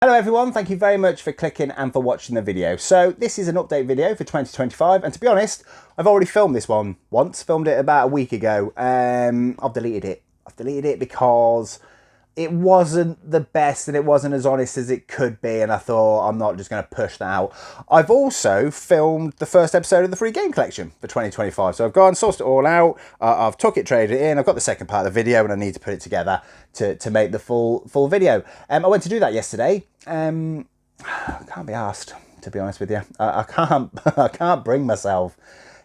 Hello everyone, thank you very much for clicking and for watching the video. So this is an update video for 2025, and to be honest, I've already filmed this one once, filmed it about a week ago. I've deleted it. I've deleted it because it wasn't the best and it wasn't as honest as it could be, and I thought I'm not just going to push that out. I've also filmed the first episode of the free game collection for 2025, so I've gone, sourced it all out, I've took it, traded it in, I've got the second part of the video and I need to put it together to make the full video. I went to do that yesterday. I can't be asked, to be honest with you. I can't bring myself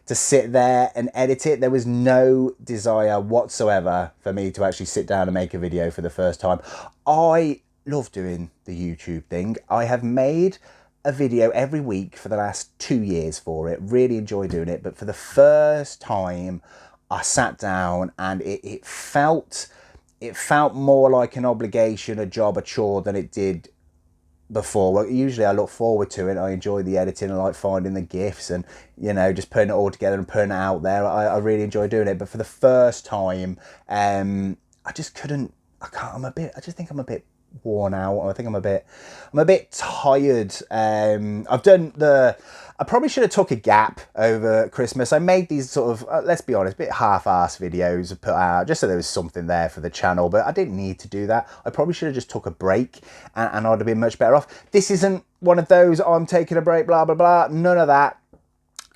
to sit there and edit it. There was no desire whatsoever for me to actually sit down and make a video for the first time. I love doing the YouTube thing. I have made a video every week for the last 2 years for it. Really enjoy doing it. But for the first time, I sat down and it felt more like an obligation, a job, a chore than it did before. Well, usually I look forward to it. I enjoy the editing. I like finding the GIFs and, you know, just putting it all together and putting it out there. I really enjoy doing it. But for the first time, I just couldn't. I just think I'm a bit worn out. I think I'm a bit tired. I probably should have took a gap over Christmas. I made these sort of, let's be honest, a bit half-assed videos to put out just so there was something there for the channel, but I didn't need to do that. I probably should have just took a break and I'd have been much better off. This isn't one of those, I'm taking a break, blah, blah, blah, none of that.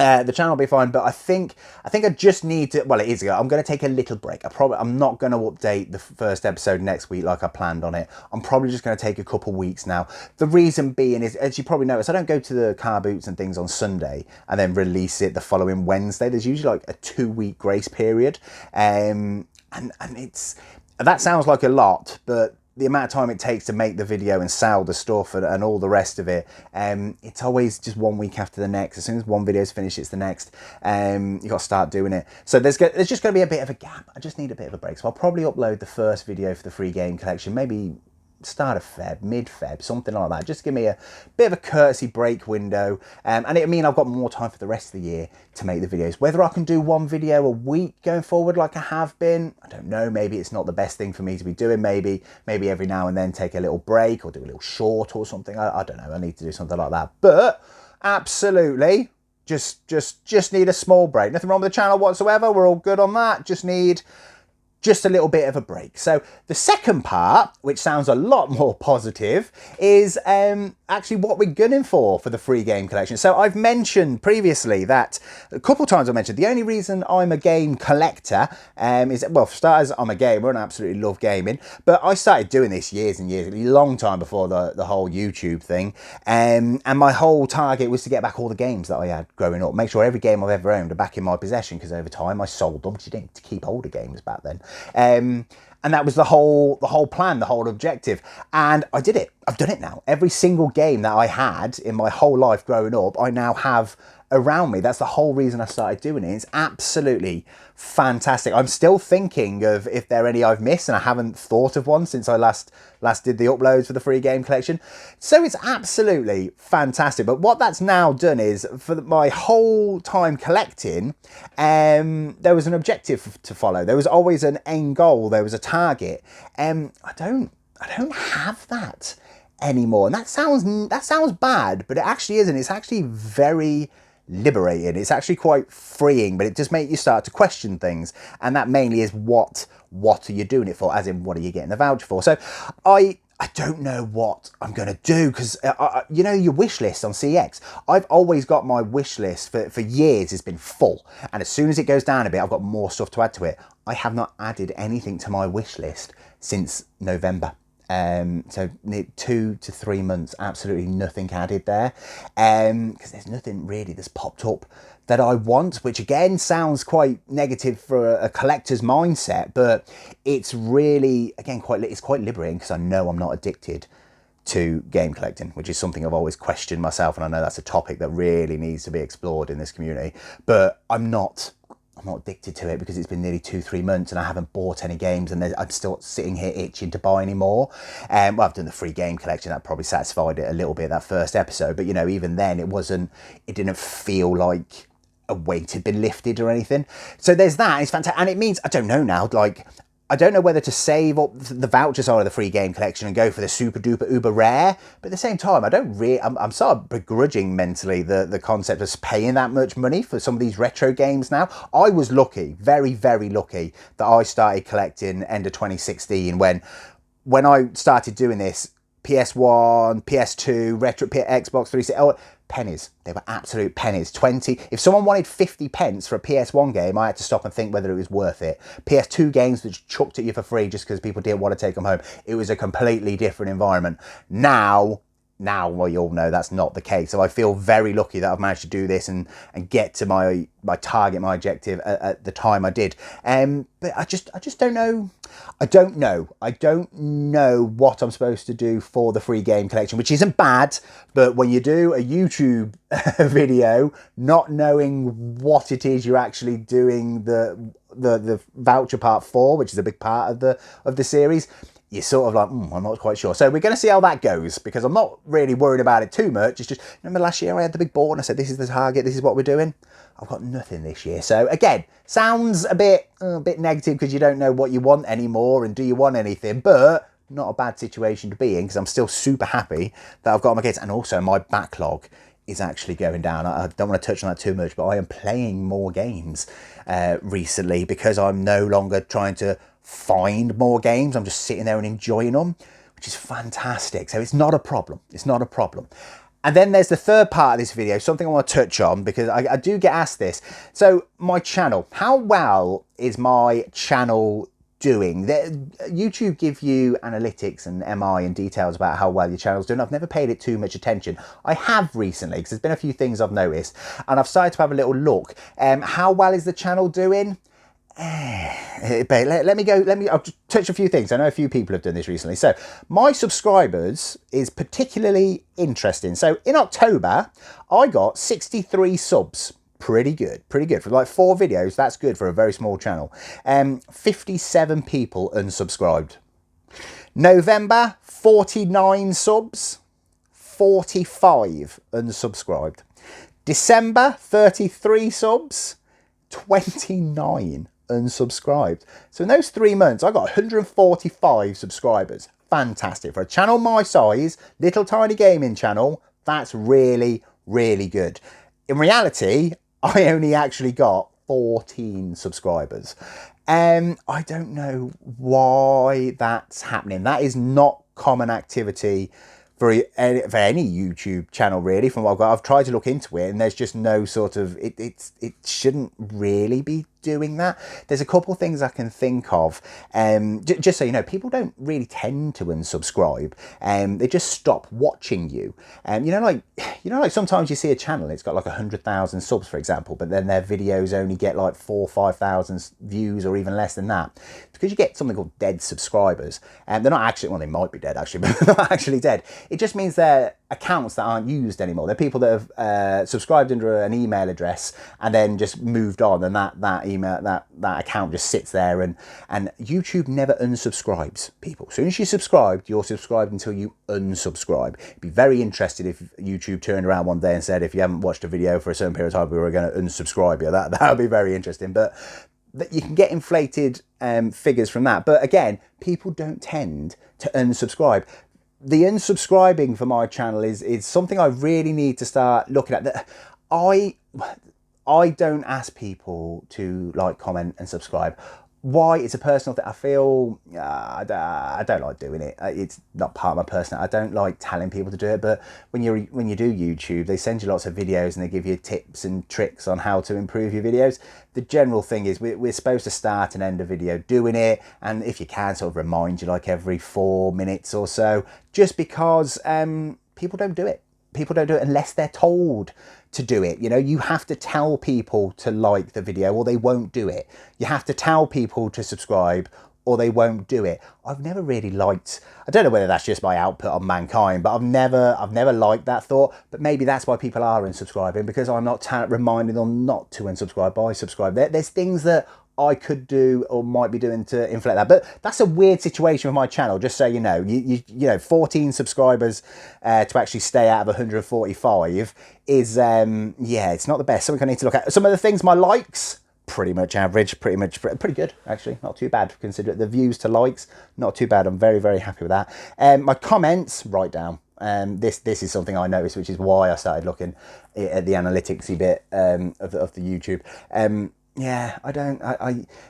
The channel will be fine, but I think I just need to, well, it is, I'm going to take a little break. I'm not going to update the first episode next week like I planned on it. I'm probably just going to take a couple weeks now. The reason being is, as you probably noticed, I don't go to the car boots and things on Sunday and then release it the following Wednesday. There's usually like a 2-week grace period. And that sounds like a lot, but the amount of time it takes to make the video and sell the stuff and all the rest of it, it's always just 1 week after the next. As soon as one video's finished, it's the next. You got to start doing it. So there's just going to be a bit of a gap. I just need a bit of a break. So I'll probably upload the first video for the free game collection, maybe start of Feb, mid-Feb, something like that. Just give me a bit of a courtesy break window. And it'll mean I've got more time for the rest of the year to make the videos. Whether I can do one video a week going forward like I have been, I don't know. Maybe it's not the best thing for me to be doing. Maybe every now and then take a little break or do a little short or something. I don't know. I need to do something like that. But absolutely, just need a small break. Nothing wrong with the channel whatsoever. We're all good on that. Just need just a little bit of a break. So the second part, which sounds a lot more positive, is actually what we're gunning for the free game collection. So I've mentioned previously that a couple of times I mentioned the only reason I'm a game collector is, well, for starters, I'm a gamer and I absolutely love gaming, but I started doing this years and years, a long time before the whole YouTube thing, and my whole target was to get back all the games that I had growing up, make sure every game I've ever owned are back in my possession, because over time I sold them because you didn't keep older games back then. And that was the whole plan, the whole objective. And I did it. I've done it now. Every single game that I had in my whole life growing up, I now have around me. That's the whole reason I started doing it. It's absolutely fantastic. I'm still thinking of if there are any I've missed, and I haven't thought of one since I last did the uploads for the free game collection. So it's absolutely fantastic. But what that's now done is, for my whole time collecting, there was an objective to follow. There was always an end goal. There was a target. I don't have that anymore. And that sounds bad, but it actually isn't. It's actually very liberating. It's actually quite freeing, but it just makes you start to question things. And that mainly is what are you doing it for? As in, what are you getting the voucher for? So I don't know what I'm going to do, because, you know, your wish list on CX, I've always got my wish list for years has been full. And as soon as it goes down a bit, I've got more stuff to add to it. I have not added anything to my wish list since November. So 2 to 3 months, absolutely nothing added there, because there's nothing really that's popped up that I want, which again sounds quite negative for a collector's mindset, but it's really, again, it's quite liberating, because I know I'm not addicted to game collecting, which is something I've always questioned myself, and I know that's a topic that really needs to be explored in this community, but I'm not addicted to it, because it's been nearly 2-3 months and I haven't bought any games, and I'm still sitting here itching to buy any more. Well, I've done the free game collection. That probably satisfied it a little bit, that first episode, but, you know, even then it didn't feel like a weight had been lifted or anything. So there's that. It's fantastic. And it means, I don't know now, like, I don't know whether to save up the voucher side of the free game collection and go for the super duper uber rare, but at the same time, I don't really, I'm sort of begrudging mentally the concept of paying that much money for some of these retro games now. I was lucky, very, very lucky, that I started collecting end of 2016 when I started doing this. PS1, PS2, retro, Xbox 360, pennies. They were absolute pennies. 20. If someone wanted 50 pence for a PS1 game, I had to stop and think whether it was worth it. PS2 games that chucked at you for free just because people didn't want to take them home. It was a completely different environment. Now, well, you all know that's not the case. So I feel very lucky that I've managed to do this and get to my target, my objective at the time I did. But I just don't know. I don't know what I'm supposed to do for the free game collection, which isn't bad. But when you do a YouTube video, not knowing what it is you're actually doing the voucher part for, which is a big part of the series, you're sort of like, I'm not quite sure. So we're going to see how that goes, because I'm not really worried about it too much. It's just, remember last year I had the big board and I said, this is the target, this is what we're doing. I've got nothing this year. So again, sounds a bit negative because you don't know what you want anymore and do you want anything, but not a bad situation to be in, because I'm still super happy that I've got my kids. And also my backlog is actually going down. I don't want to touch on that too much, but I am playing more games recently because I'm no longer trying to find more games. I'm just sitting there and enjoying them, which is fantastic. So it's not a problem. It's not a problem. And then there's the third part of this video, something I want to touch on because I do get asked this. So my channel, how well is my channel doing? YouTube give you analytics and MI and details about how well your channel's doing. I've never paid it too much attention. I have recently, because there's been a few things I've noticed, and I've started to have a little look. How well is the channel doing? I'll just touch a few things. I know a few people have done this recently. So my subscribers is particularly interesting. So in October, I got 63 subs. Pretty good for like 4 videos. That's good for a very small channel. 57 people unsubscribed. November, 49 subs, 45 unsubscribed. December, 33 subs, 29 unsubscribed. So in those 3 months, I got 145 subscribers. Fantastic. For a channel my size, little tiny gaming channel, that's really, really good. In reality, I only actually got 14 subscribers. I don't know why that's happening. That is not common activity for any YouTube channel, really. From what I've got, I've tried to look into it, and there's just no sort of it shouldn't really be doing that. There's a couple of things I can think of. Just so you know, people don't really tend to unsubscribe. They just stop watching you. You know, like sometimes you see a channel, it's got like 100,000 subs, for example, but then their videos only get like 4,000 or 5,000 views, or even less than that. Because you get something called dead subscribers, and they're not actually, well, they might be dead actually, but they're not actually dead. It just means they're accounts that aren't used anymore. They're people that have subscribed under an email address and then just moved on, and that email, that account just sits there, and YouTube never unsubscribes people. As soon as you subscribed, you're subscribed until you unsubscribe. It'd be very interested if YouTube turned around one day and said, if you haven't watched a video for a certain period of time, we were going to unsubscribe you. That would be very interesting. But you can get inflated figures from that. But again, people don't tend to unsubscribe. The unsubscribing for my channel is something I really need to start looking at. That I don't ask people to like, comment and subscribe. Why? It's a personal thing. I feel I don't like doing it. It's not part of my personality. I don't like telling people to do it. But when you do YouTube, they send you lots of videos and they give you tips and tricks on how to improve your videos. The general thing is we're supposed to start and end a video doing it, and if you can, sort of remind you like every 4 minutes or so. Just because people don't do it. People don't do it unless they're told to do it. You know, you have to tell people to like the video or they won't do it. You have to tell people to subscribe or they won't do it. I've never really liked, I don't know whether that's just my output on mankind, but I've never liked that thought. But maybe that's why people are unsubscribing, because I'm not reminding them not to unsubscribe by subscribe. There's things that I could do or might be doing to inflate that, but that's a weird situation with my channel. Just so you know, you know, 14 subscribers to actually stay out of 145 is yeah, it's not the best. Something I need to look at. Some of the things, my likes, pretty much average, pretty good actually, not too bad considering the views to likes, not too bad. I'm very, very happy with that. My comments, right down. This is something I noticed, which is why I started looking at the analyticsy bit of the YouTube. Yeah,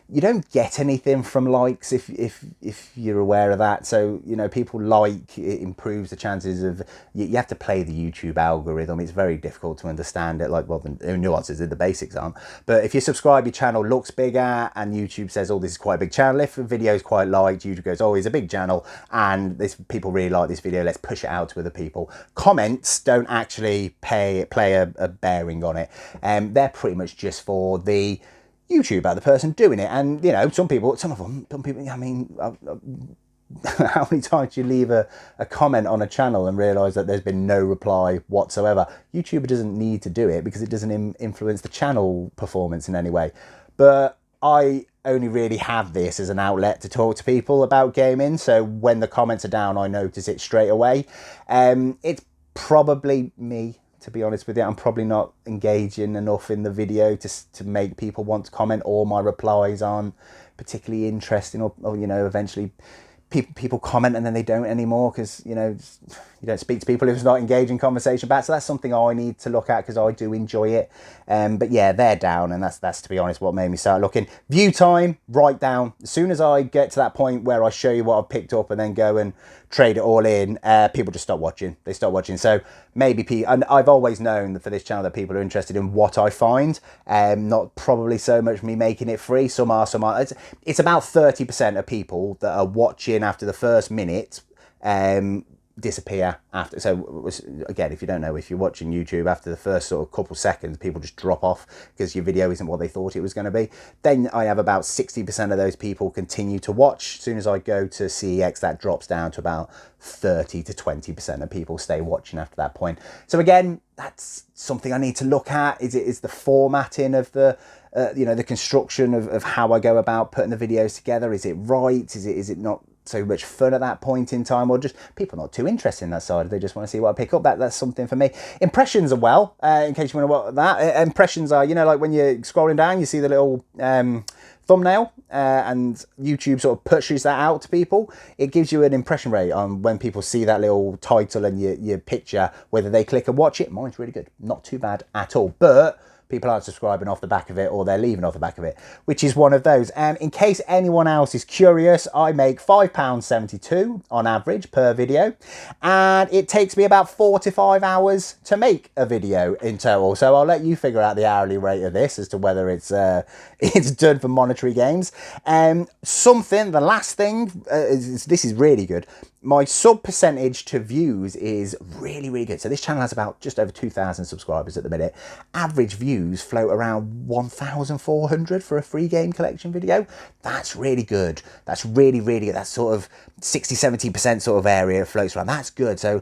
you don't get anything from likes if you're aware of that. So, you know, people like, it improves the chances of, you have to play the YouTube algorithm. It's very difficult to understand it. Like, well, the nuances, the basics aren't. But if you subscribe, your channel looks bigger and YouTube says, oh, this is quite a big channel. If a video is quite liked, YouTube goes, oh, it's a big channel and people really like this video, let's push it out to other people. Comments don't actually play a bearing on it. They're pretty much just for the YouTube about the person doing it. And, you know, some people, I mean, how many times do you leave a comment on a channel and realise that there's been no reply whatsoever? YouTube doesn't need to do it because it doesn't influence the channel performance in any way. But I only really have this as an outlet to talk to people about gaming. So when the comments are down, I notice it straight away. It's probably me, to be honest with you. I'm probably not engaging enough in the video to make people want to comment, or my replies aren't particularly interesting, or you know, eventually people comment and then they don't anymore because, you know, you don't speak to people if it's not engaging conversation back. So that's something I need to look at because I do enjoy it. But yeah, they're down, and that's to be honest what made me start looking. View time, right down. As soon as I get to that point where I show you what I've picked up and then go and trade it all in, people just stop watching. They stop watching. So maybe and I've always known that for this channel that people are interested in what I find, not probably so much me making it free. Some are. It's about 30% of people that are watching after the first minute disappear after. So again, if you don't know, if you're watching YouTube, after the first sort of couple seconds, people just drop off because your video isn't what they thought it was going to be. Then I have about 60% of those people continue to watch. As soon as I go to CEX, that drops down to about 30 to 20% of people stay watching after that point. So again, that's something I need to look at. Is the formatting of the you know, the construction of how I go about putting the videos together, is it right? Is it not so much fun at that point in time, or just people not too interested in that side? They just want to see what I pick up. That's something for me. Impressions are well, in case you want to know what that impressions are, you know, like when you're scrolling down, you see the little thumbnail, and YouTube sort of pushes that out to people. It gives you an impression rate on when people see that little title and your picture, whether they click and watch it. Mine's really good, not too bad at all. But people aren't subscribing off the back of it, or they're leaving off the back of it, which is one of those. In case anyone else is curious, I make £5.72 on average per video, and it takes me about 4 to 5 hours to make a video in total. So I'll let you figure out the hourly rate of this as to whether it's it's done for monetary gains. The last thing, this is really good. My sub percentage to views is really, really good. So this channel has about just over 2,000 subscribers at the minute. Average views float around 1,400 for a free game collection video. That's really good. That's really, really good. That's sort of 60-70% sort of area it floats around. That's good. So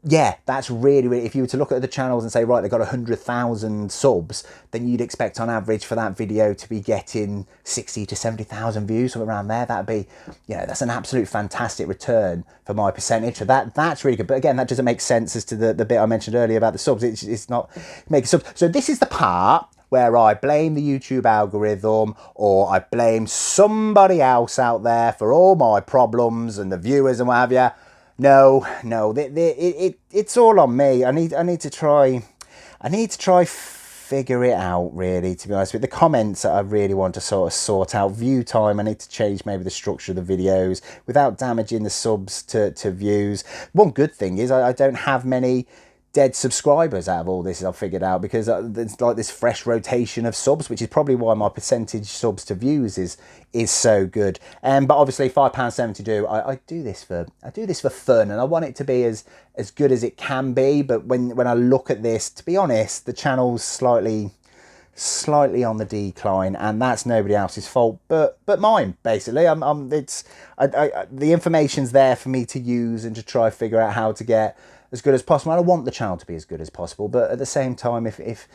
yeah, that's really, really, if you were to look at the channels and say, right, they've got 100,000 subs, then you'd expect on average for that video to be getting 60 to 70,000 views, somewhere around there. That'd be, you know, that's an absolute fantastic return for my percentage. So that's really good. But again, that doesn't make sense as to the bit I mentioned earlier about the subs. It's not making subs. So this is the part where I blame the YouTube algorithm, or I blame somebody else out there for all my problems and the viewers and what have you. No, it's all on me. I need to try figure it out, really, to be honest with you. The comments that I really want to sort of sort out. View time, I need to change maybe the structure of the videos without damaging the subs to views. One good thing is I don't have many dead subscribers out of all this, I've figured out, because there's like this fresh rotation of subs, which is probably why my percentage subs to views is so good. But obviously £5.72, I do this for fun, and I want it to be as good as it can be. But when I look at this, to be honest, the channel's slightly on the decline, and that's nobody else's fault but mine, basically. The information's there for me to use and to try figure out how to get as good as possible. I want the channel to be as good as possible, but at the same time, if it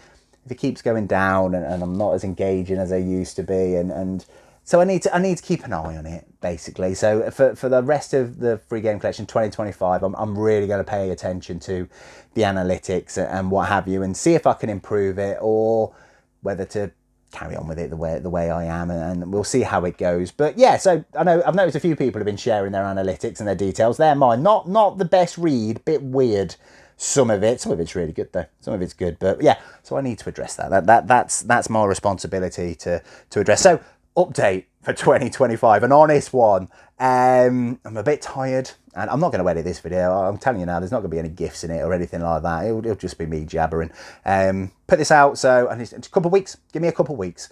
keeps going down and I'm not as engaging as I used to be, and so I need to keep an eye on it, basically. So for the rest of the free game collection 2025, I'm really going to pay attention to the analytics and what have you, and see if I can improve it, or whether to carry on with it the way I am, and we'll see how it goes. But yeah, so I know I've noticed a few people have been sharing their analytics and their details. They're mine. Not the best read, bit weird. Some of it's really good though. Some of it's good, but yeah. So I need to address that. That's my responsibility to address. So update for 2025, an honest one. I'm a bit tired, and I'm not going to edit this video. I'm telling you now, there's not going to be any gifs in it or anything like that. It'll just be me jabbering. Put this out, so and it's a couple of weeks. Give me a couple of weeks,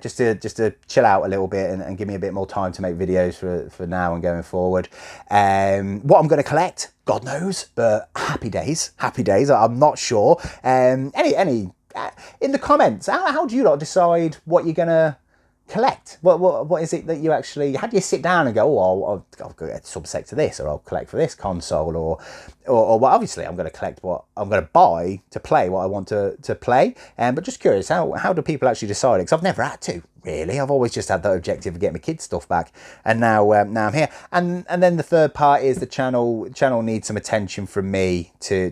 just to chill out a little bit and give me a bit more time to make videos for now and going forward. What I'm going to collect, God knows, but happy days. I'm not sure. Any in the comments, how do you lot decide what you're gonna collect? What is it that you actually, how do you sit down and go, oh, I'll go get subsect to this, or I'll collect for this console, or well, obviously I'm going to collect what I'm going to buy to play what I want to play. But just curious, how do people actually decide it? Because I've never had to, really. I've always just had the objective of getting my kids' stuff back, and now I'm here. And then the third part is the channel needs some attention from me to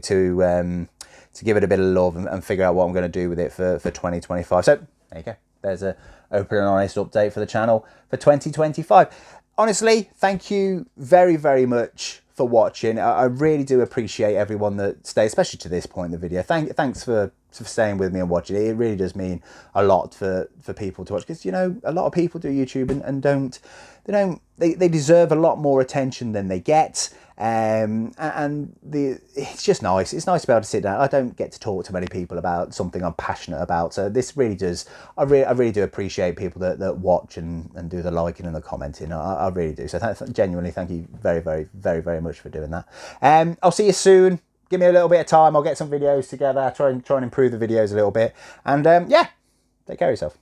give it a bit of love and figure out what I'm going to do with it for 2025. So there you go. There's a open and honest update for the channel for 2025. Honestly, thank you very, very much for watching. I really do appreciate everyone that stays, especially to this point in the video. Thanks for staying with me and watching it. It really does mean a lot for people to watch, because, you know, a lot of people do YouTube and they deserve a lot more attention than they get. It's just nice. It's nice to be able to sit down. I don't get to talk to many people about something I'm passionate about, so this really does. I really do appreciate people that watch and do the liking and the commenting. I really do. So genuinely, thank you very, very, very, very much for doing that. I'll see you soon. Give me a little bit of time. I'll get some videos together. Try and improve the videos a little bit. And yeah, take care of yourself.